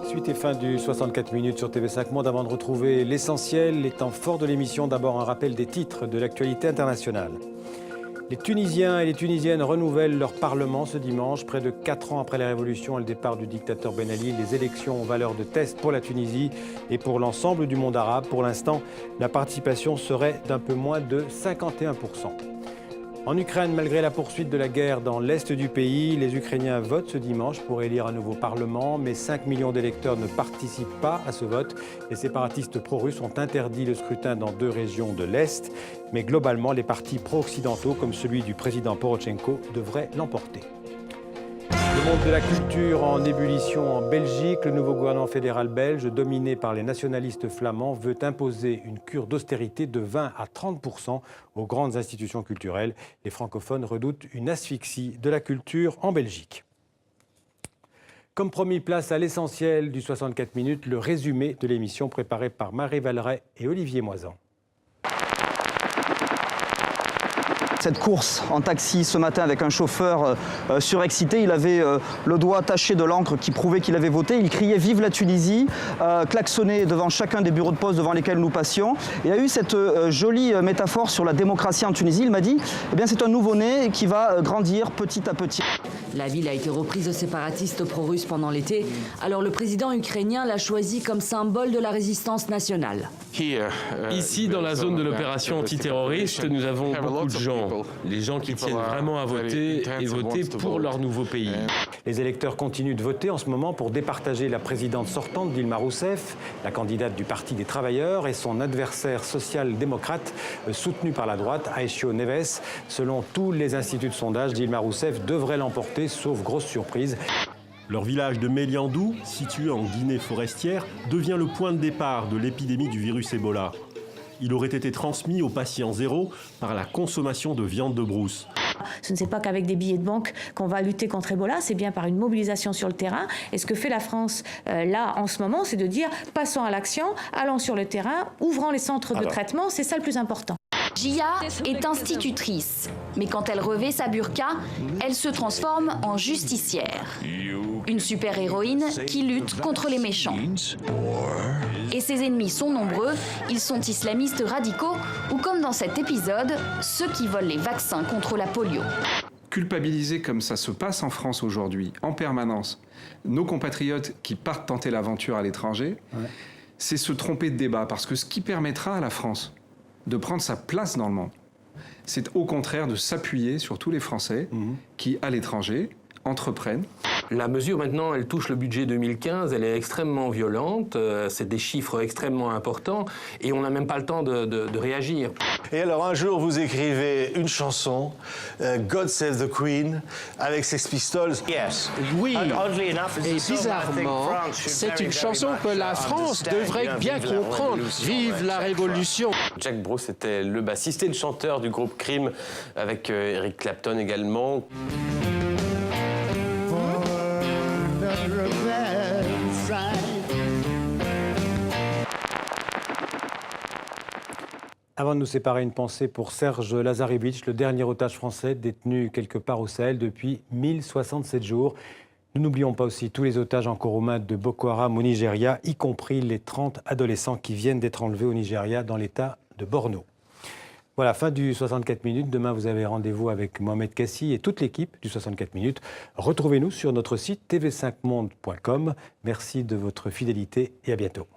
Suite et fin du 64 minutes sur TV5 Monde. Avant de retrouver l'essentiel, les temps forts de l'émission, d'abord un rappel des titres de l'actualité internationale. Les Tunisiens et les Tunisiennes renouvellent leur parlement ce dimanche. Près de 4 ans après la révolution et le départ du dictateur Ben Ali, les élections ont valeur de test pour la Tunisie et pour l'ensemble du monde arabe. Pour l'instant, la participation serait d'un peu moins de 51%. En Ukraine, malgré la poursuite de la guerre dans l'est du pays, les Ukrainiens votent ce dimanche pour élire un nouveau parlement, mais 5 millions d'électeurs ne participent pas à ce vote. Les séparatistes pro-russes ont interdit le scrutin dans 2 régions de l'Est, mais globalement, les partis pro-occidentaux, comme celui du président Porochenko, devraient l'emporter. Le monde de la culture en ébullition en Belgique. Le nouveau gouvernement fédéral belge, dominé par les nationalistes flamands, veut imposer une cure d'austérité de 20 à 30% aux grandes institutions culturelles. Les francophones redoutent une asphyxie de la culture en Belgique. Comme promis, place à l'essentiel du 64 minutes, le résumé de l'émission préparé par Marie Valeret et Olivier Moisan. Cette course en taxi ce matin avec un chauffeur surexcité, il avait le doigt taché de l'encre qui prouvait qu'il avait voté. Il criait « Vive la Tunisie », klaxonnait devant chacun des bureaux de poste devant lesquels nous passions. Et a eu cette jolie métaphore sur la démocratie en Tunisie. Il m'a dit eh bien, c'est un nouveau-né qui va grandir petit à petit. La ville a été reprise aux séparatistes pro-russes pendant l'été. Alors le président ukrainien l'a choisi comme symbole de la résistance nationale. Ici, dans la zone de l'opération antiterroriste, nous avons beaucoup de gens. Les gens qui tiennent vraiment à voter et voter pour leur nouveau pays. Les électeurs continuent de voter en ce moment pour départager la présidente sortante Dilma Rousseff, la candidate du Parti des Travailleurs, et son adversaire social-démocrate soutenu par la droite, Aécio Neves. Selon tous les instituts de sondage, Dilma Rousseff devrait l'emporter, sauf grosse surprise. Leur village de Méliandou, situé en Guinée forestière, devient le point de départ de l'épidémie du virus Ebola. Il aurait été transmis aux patients zéro par la consommation de viande de brousse. Ce n'est pas qu'avec des billets de banque qu'on va lutter contre Ebola, c'est bien par une mobilisation sur le terrain. Et ce que fait la France là en ce moment, c'est de dire passons à l'action, allons sur le terrain, ouvrons les centres de traitement, c'est ça le plus important. Jia est institutrice, mais quand elle revêt sa burqa, elle se transforme en justicière. Une super-héroïne qui lutte contre les méchants. Et ses ennemis sont nombreux, ils sont islamistes radicaux ou comme dans cet épisode, ceux qui volent les vaccins contre la polio. Culpabiliser comme ça se passe en France aujourd'hui, en permanence, nos compatriotes qui partent tenter l'aventure à l'étranger, c'est se tromper de débat, parce que ce qui permettra à la France de prendre sa place dans le monde, c'est au contraire de s'appuyer sur tous les Français qui, à l'étranger, entreprennent. La mesure, maintenant, elle touche le budget 2015, elle est extrêmement violente, c'est des chiffres extrêmement importants, et on n'a même pas le temps de réagir. Et alors, un jour, vous écrivez une chanson, God Save the Queen, avec Sex Pistols. Yes. Oui, et bizarrement, c'est une chanson que la France devrait bien comprendre. Vive la Révolution. Jack Bruce était le bassiste et le chanteur du groupe Cream, avec Eric Clapton également. Avant de nous séparer, une pensée pour Serge Lazarevitch, le dernier otage français détenu quelque part au Sahel depuis 1067 jours. Nous n'oublions pas aussi tous les otages encore aux mains de Boko Haram au Nigeria, y compris les 30 adolescents qui viennent d'être enlevés au Nigeria dans l'état de Borno. Voilà, fin du 64 minutes. Demain, vous avez rendez-vous avec Mohamed Kassi et toute l'équipe du 64 minutes. Retrouvez-nous sur notre site tv5monde.com. Merci de votre fidélité et à bientôt.